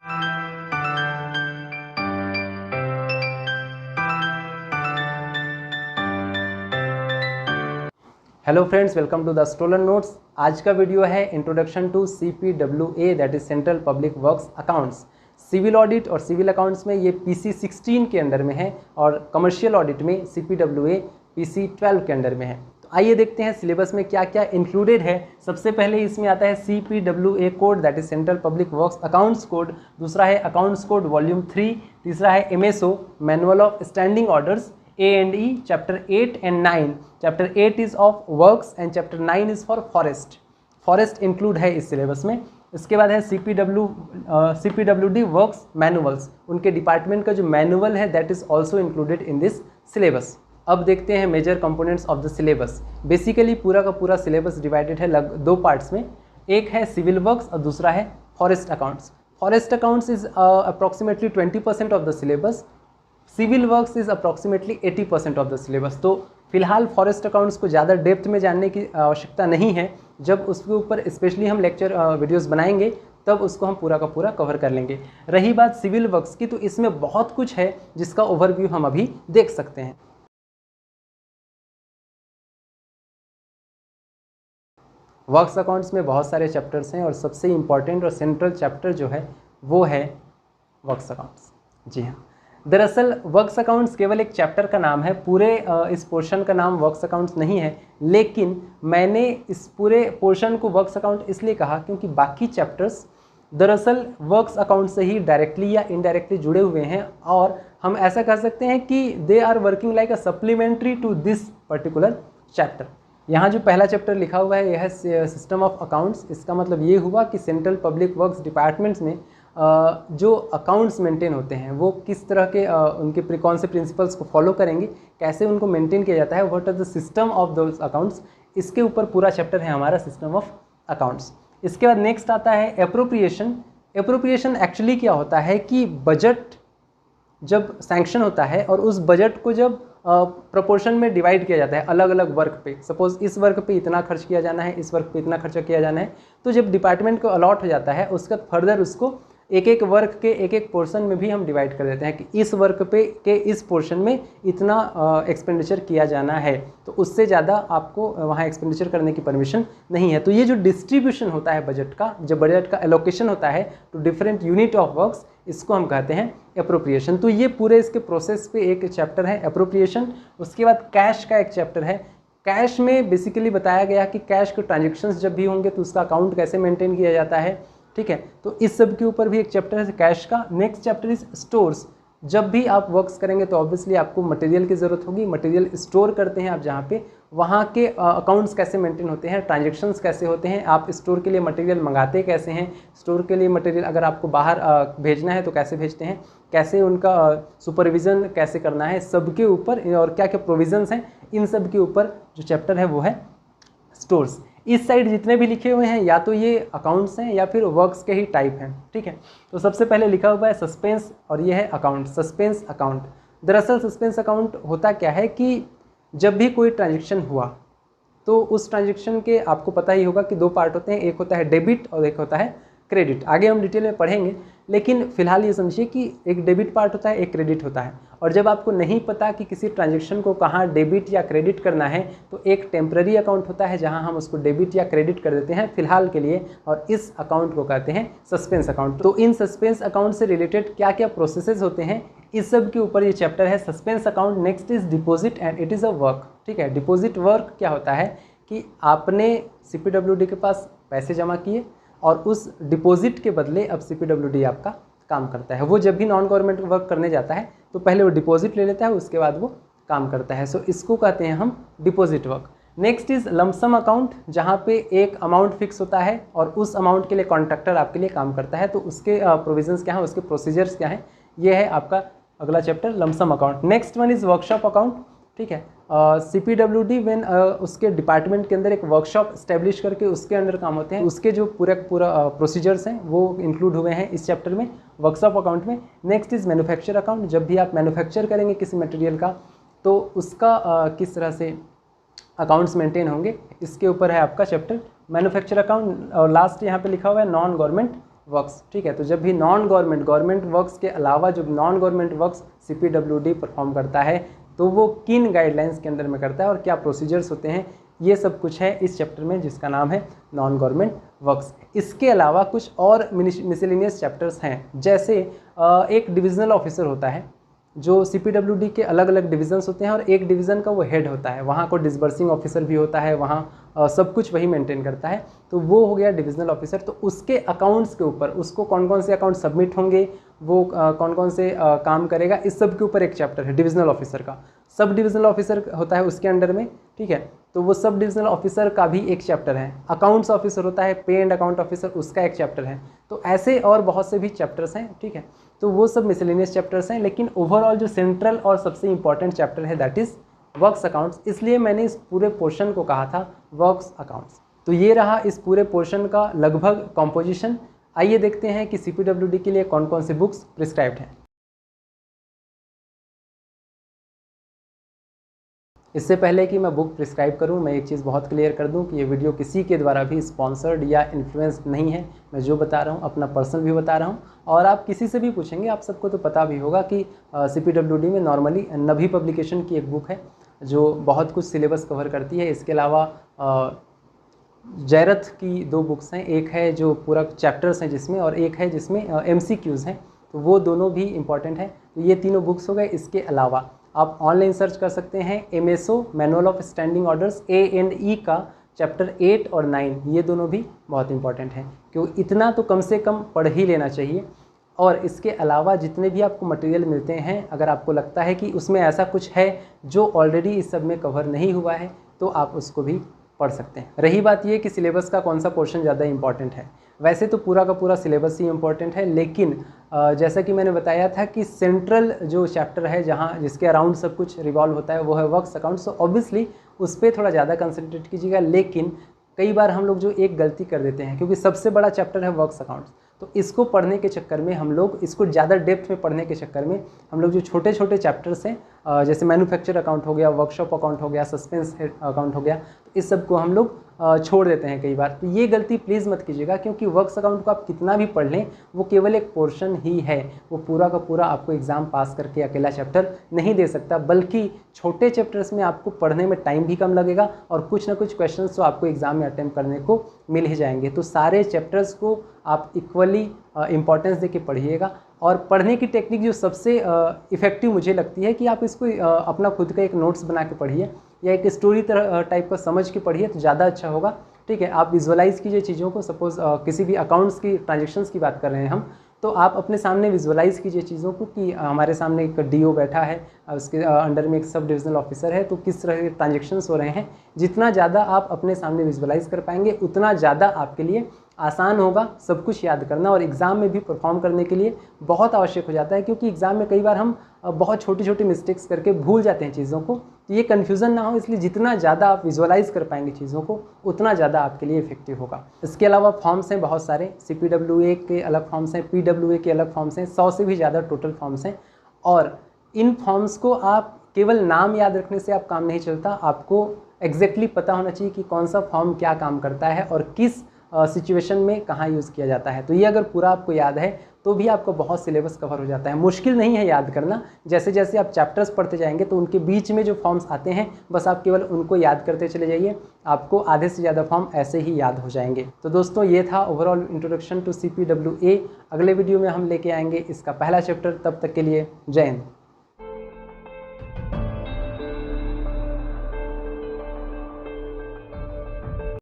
Hello friends, welcome to the Stolen Notes. आज का video है introduction to CPWA, that is central public works accounts. Civil audit और civil accounts में ये PC 16 के under में है और कमर्शियल ऑडिट में CPWA PC 12 के अंडर में है। तो आइए देखते हैं सिलेबस में क्या क्या इंक्लूडेड है। सबसे पहले इसमें आता है CPWA code, that is central public works accounts code. दूसरा है अकाउंट्स कोड वॉल्यूम 3। तीसरा है MSO, manual of standing orders, A&E, chapter 8 and 9। Chapter 8 is of works and chapter 9 is for forest. Forest include है इस syllabus में। इसके बाद है CPWD वर्क्स मैनुअल्स, उनके डिपार्टमेंट का जो मैनुअल है that is also included in this syllabus. अब देखते हैं major components of the syllabus. Basically पूरा का पूरा सिलेबस डिवाइडेड है दो पार्ट्स में। एक है सिविल वर्क्स और दूसरा है forest accounts. Forest accounts is approximately 20% of the syllabus. Civil works is approximately 80% of the syllabus. तो फिलहाल फॉरेस्ट अकाउंट्स को ज़्यादा डेप्थ में जानने की आवश्यकता नहीं है। जब उसके ऊपर स्पेशली हम लेक्चर वीडियोस बनाएंगे तब उसको हम पूरा का पूरा कवर कर लेंगे। रही बात सिविल वर्क्स की, तो इसमें बहुत कुछ है जिसका ओवरव्यू हम अभी देख सकते हैं। वर्क्स अकाउंट्स में बहुत सारे चैप्टर्स हैं और सबसे इम्पॉर्टेंट और सेंट्रल चैप्टर जो है वो है वर्क्स अकाउंट्स। जी हाँ, दरअसल वर्क्स अकाउंट्स केवल एक चैप्टर का नाम है, पूरे इस पोर्शन का नाम वर्क्स अकाउंट्स नहीं है। लेकिन मैंने इस पूरे पोर्शन को वर्क्स अकाउंट इसलिए कहा क्योंकि बाकी चैप्टर्स दरअसल वर्क्स अकाउंट से ही डायरेक्टली या इनडायरेक्टली जुड़े हुए हैं और हम ऐसा कह सकते हैं कि they are working like a supplementary to this particular chapter. यहाँ जो पहला चैप्टर लिखा हुआ है यह है सिस्टम ऑफ अकाउंट्स। इसका मतलब ये हुआ कि सेंट्रल पब्लिक वर्क्स डिपार्टमेंट्स में जो अकाउंट्स मेंटेन होते हैं वो किस तरह के उनके कौन से प्रिंसिपल्स को फॉलो करेंगे, कैसे उनको मेंटेन किया जाता है, what are the system of those accounts. इसके ऊपर पूरा चैप्टर है हमारा सिस्टम ऑफ अकाउंट्स। इसके बाद नेक्स्ट आता है एप्रोप्रिएशन। एप्रोप्रिएशन एक्चुअली क्या होता है कि बजट जब सैंक्शन होता है और उस बजट को जब प्रोपोर्शन में डिवाइड किया जाता है अलग अलग वर्क पे, सपोज इस वर्क पे इतना खर्च किया जाना है, इस वर्क पे इतना खर्चा किया जाना है, तो जब डिपार्टमेंट को अलॉट हो जाता है उसके बाद फर्दर उसको एक एक वर्क के एक एक पोर्शन में भी हम डिवाइड कर देते हैं कि इस वर्क पे के इस पोर्शन में इतना एक्सपेंडिचर किया जाना है, तो उससे ज़्यादा आपको वहाँ एक्सपेंडिचर करने की परमिशन नहीं है। तो ये जो डिस्ट्रीब्यूशन होता है बजट का, जब बजट का एलोकेशन होता है to different unit of works, इसको हम कहते हैं एप्रोप्रिएशन। तो ये पूरे इसके प्रोसेस पे एक चैप्टर है एप्रोप्रिएशन। उसके बाद कैश का एक चैप्टर है। कैश में बेसिकली बताया गया कि कैश के ट्रांजेक्शन्स जब भी होंगे तो उसका अकाउंट कैसे मेंटेन किया जाता है, ठीक है। तो इस सब के ऊपर भी एक चैप्टर है कैश का। Next chapter is stores. जब भी आप वर्क्स करेंगे तो ऑब्वियसली आपको मटेरियल की ज़रूरत होगी। मटेरियल स्टोर करते हैं आप जहाँ पे, वहाँ के अकाउंट्स कैसे मेंटेन होते हैं, ट्रांजैक्शंस कैसे होते हैं, आप स्टोर के लिए मटेरियल मंगाते कैसे हैं, स्टोर के लिए मटेरियल अगर आपको बाहर भेजना है तो कैसे भेजते हैं, कैसे उनका सुपरविज़न कैसे करना है, सबके ऊपर और क्या क्या प्रोविजंस हैं, इन सब के ऊपर जो चैप्टर है वो है स्टोर्स। इस साइड जितने भी लिखे हुए हैं या तो ये अकाउंट्स हैं या फिर वर्क्स के ही टाइप हैं, ठीक है। तो सबसे पहले लिखा हुआ है सस्पेंस और ये है अकाउंट, सस्पेंस अकाउंट। दरअसल सस्पेंस अकाउंट होता क्या है कि जब भी कोई ट्रांजैक्शन हुआ तो उस ट्रांजैक्शन के आपको पता ही होगा कि दो पार्ट होते हैं, एक होता है डेबिट और एक होता है क्रेडिट। आगे हम डिटेल में पढ़ेंगे, लेकिन फिलहाल ये समझिए कि एक डेबिट पार्ट होता है, एक क्रेडिट होता है। और जब आपको नहीं पता कि किसी ट्रांजैक्शन को कहाँ डेबिट या क्रेडिट करना है तो एक टेम्पररी अकाउंट होता है जहाँ हम उसको डेबिट या क्रेडिट कर देते हैं फिलहाल के लिए, और इस अकाउंट को कहते हैं सस्पेंस अकाउंट। तो इन सस्पेंस अकाउंट से रिलेटेड क्या क्या प्रोसेसेस होते हैं इस सब के ऊपर ये चैप्टर है suspense account. Next is deposit and it is a work, ठीक है। डिपॉजिट वर्क क्या होता है कि आपने CPWD के पास पैसे जमा किए और उस डिपॉजिट के बदले अब CPWD आपका काम करता है। वो जब भी नॉन गवर्नमेंट वर्क करने जाता है तो पहले वो डिपॉजिट ले लेता है, उसके बाद वो काम करता है। सो इसको कहते हैं हम deposit work. Next is lump sum account, जहाँ पे एक अमाउंट फिक्स होता है और उस अमाउंट के लिए कॉन्ट्रैक्टर आपके लिए काम करता है, तो उसके प्रोविजंस क्या हैं, उसके प्रोसीजर्स क्या हैं, ये है आपका अगला chapter lump sum account. Next one is workshop account, ठीक है। CPWD व्हेन उसके डिपार्टमेंट के अंदर एक वर्कशॉप स्टैब्लिश करके उसके अंडर काम होते हैं, उसके जो पूरा प्रोसीजर्स हैं वो इंक्लूड हुए हैं इस चैप्टर में, वर्कशॉप अकाउंट में। नेक्स्ट इज मैन्युफैक्चर अकाउंट, जब भी आप मैन्युफैक्चर करेंगे किसी मटेरियल का तो उसका किस तरह से अकाउंट्स मेंटेन होंगे, इसके ऊपर है आपका चैप्टर मैन्युफैक्चर अकाउंट। और लास्ट यहाँ पे लिखा हुआ है नॉन गवर्नमेंट वर्क्स, ठीक है। तो जब भी नॉन गवर्नमेंट वर्क्स के अलावा जो non government works CPWD perform करता है तो वो किन गाइडलाइंस के अंदर में करता है और क्या प्रोसीजर्स होते हैं, ये सब कुछ है इस चैप्टर में जिसका नाम है नॉन गवर्नमेंट वर्क्स। इसके अलावा कुछ और मिसलेनियस चैप्टर्स हैं, जैसे एक डिविजनल ऑफिसर होता है जो CPWD के अलग अलग डिविजन्स होते हैं और एक डिवीज़न का वो हेड होता है, वहाँ को डिसबर्सिंग ऑफिसर भी होता है, वहाँ सब कुछ वही मेंटेन करता है, तो वो हो गया डिविजनल ऑफिसर। तो उसके अकाउंट्स के ऊपर उसको कौन कौन से अकाउंट सबमिट होंगे, वो कौन कौन से काम करेगा, इस सब के ऊपर एक चैप्टर है डिविजनल ऑफिसर का। सब डिविजनल ऑफिसर होता है उसके अंडर में, ठीक है, तो वो सब डिविजनल ऑफिसर का भी एक चैप्टर है। अकाउंट्स ऑफिसर होता है, पे एंड अकाउंट ऑफिसर, उसका एक चैप्टर है। तो ऐसे और बहुत से भी चैप्टर्स हैं, ठीक है। तो वो सब मिसलेनियस चैप्टर्स हैं, लेकिन ओवरऑल जो सेंट्रल और सबसे इंपॉर्टेंट चैप्टर है दैट इज़ वर्क्स अकाउंट्स, इसलिए मैंने इस पूरे पोर्शन को कहा था वर्क्स अकाउंट्स। तो ये रहा इस पूरे पोर्शन का लगभग कॉम्पोजिशन। आइए देखते हैं कि CPWD के लिए कौन कौन सी बुक्स प्रिस्क्राइब्ड हैं। इससे पहले कि मैं बुक प्रिस्क्राइब करूं, मैं एक चीज़ बहुत क्लियर कर दूं कि ये वीडियो किसी के द्वारा भी स्पॉन्सर्ड या इन्फ्लुएंस नहीं है। मैं जो बता रहा हूं अपना पर्सनल भी बता रहा हूं, और आप किसी से भी पूछेंगे, आप सबको तो पता भी होगा कि CPWD में नॉर्मली नभी पब्लिकेशन की एक बुक है जो बहुत कुछ सिलेबस कवर करती है। इसके अलावा जयरथ की 2 बुक्स हैं, एक है जो पूरा चैप्टर्स हैं जिसमें, और एक है जिसमें MCQs हैं, तो वो दोनों भी इम्पॉर्टेंट हैं। तो ये तीनों बुक्स हो गए। इसके अलावा आप ऑनलाइन सर्च कर सकते हैं MSO manual of standing orders A&E का चैप्टर 8 और 9, ये दोनों भी बहुत इंपॉर्टेंट हैं, क्योंकि इतना तो कम से कम पढ़ ही लेना चाहिए। और इसके अलावा जितने भी आपको मटेरियल मिलते हैं, अगर आपको लगता है कि उसमें ऐसा कुछ है जो ऑलरेडी इस सब में कवर नहीं हुआ है, तो आप उसको भी पढ़ सकते हैं। रही बात ये कि सिलेबस का कौन सा पोर्शन ज़्यादा इंपॉर्टेंट है, वैसे तो पूरा का पूरा सिलेबस ही इम्पॉर्टेंट है, लेकिन जैसा कि मैंने बताया था कि सेंट्रल जो चैप्टर है जहाँ जिसके अराउंड सब कुछ रिवॉल्व होता है वो है वर्क्स अकाउंट्स। तो ऑब्वियसली उस पर थोड़ा ज़्यादा कंसंट्रेट कीजिएगा, लेकिन कई बार हम लोग जो एक गलती कर देते हैं, क्योंकि सबसे बड़ा चैप्टर है वर्क्स अकाउंट्स, तो इसको पढ़ने के चक्कर में हम लोग, इसको ज़्यादा डेप्थ में पढ़ने के चक्कर में हम लोग जो छोटे छोटे चैप्टर्स हैं, जैसे मैन्युफैक्चर अकाउंट हो गया, वर्कशॉप अकाउंट हो गया, सस्पेंस अकाउंट हो गया, तो इस सब को हम लोग छोड़ देते हैं कई बार। तो ये गलती प्लीज़ मत कीजिएगा, क्योंकि वर्क्स अकाउंट को आप कितना भी पढ़ लें वो केवल एक पोर्शन ही है, वो पूरा का पूरा आपको एग्ज़ाम पास करके अकेला चैप्टर नहीं दे सकता, बल्कि छोटे चैप्टर्स में आपको पढ़ने में टाइम भी कम लगेगा और कुछ ना कुछ क्वेश्चंस तो आपको एग्ज़ाम में अटेम्प्ट करने को मिल ही जाएंगे। तो सारे चैप्टर्स को आप इक्वली इम्पॉर्टेंस दे के पढ़िएगा। और पढ़ने की टेक्निक जो सबसे इफ़ेक्टिव मुझे लगती है कि आप इसको अपना खुद का एक नोट्स बना के पढ़िए या एक स्टोरी तरह टाइप का समझ के पढ़िए, तो ज़्यादा अच्छा होगा, ठीक है। आप विजुअलाइज़ कीजिए चीज़ों को। सपोज़ किसी भी अकाउंट्स की ट्रांजेक्शन्स की बात कर रहे हैं हम, तो आप अपने सामने विजुअलाइज़ कीजिए चीज़ों को कि हमारे सामने एक DO बैठा है, उसके अंडर में एक सब डिविजनल ऑफिसर है, तो किस तरह के ट्रांजेक्शन्स हो रहे हैं। जितना ज़्यादा आप अपने सामने विजुअलाइज़ कर पाएंगे उतना ज़्यादा आपके लिए आसान होगा सब कुछ याद करना, और एग्ज़ाम में भी परफॉर्म करने के लिए बहुत आवश्यक हो जाता है, क्योंकि एग्ज़ाम में कई बार हम बहुत छोटी छोटी मिस्टेक्स करके भूल जाते हैं चीज़ों को। तो ये कन्फ्यूज़न ना हो, इसलिए जितना ज़्यादा आप विजुअलाइज़ कर पाएंगे चीज़ों को उतना ज़्यादा आपके लिए इफेक्टिव होगा। इसके अलावा फॉर्म्स हैं बहुत सारे, CPWA के अलग फॉर्म्स हैं, PWA के अलग फॉर्म्स हैं, 100 से भी ज़्यादा टोटल फॉर्म्स हैं। और इन फॉर्म्स को आप केवल नाम याद रखने से आप काम नहीं चलता, आपको एग्जैक्टली पता होना चाहिए कि कौन सा फॉर्म क्या काम करता है और किस सिचुएशन में कहाँ यूज़ किया जाता है। तो ये अगर पूरा आपको याद है तो भी आपको बहुत सिलेबस कवर हो जाता है। मुश्किल नहीं है याद करना, जैसे जैसे आप चैप्टर्स पढ़ते जाएंगे तो उनके बीच में जो फॉर्म्स आते हैं बस आप केवल उनको याद करते चले जाइए, आपको आधे से ज़्यादा फॉर्म ऐसे ही याद हो जाएंगे। तो दोस्तों ये था ओवरऑल इंट्रोडक्शन टू CPWA। अगले वीडियो में हम लेके आएंगे इसका पहला चैप्टर। तब तक के लिए जय हिंद।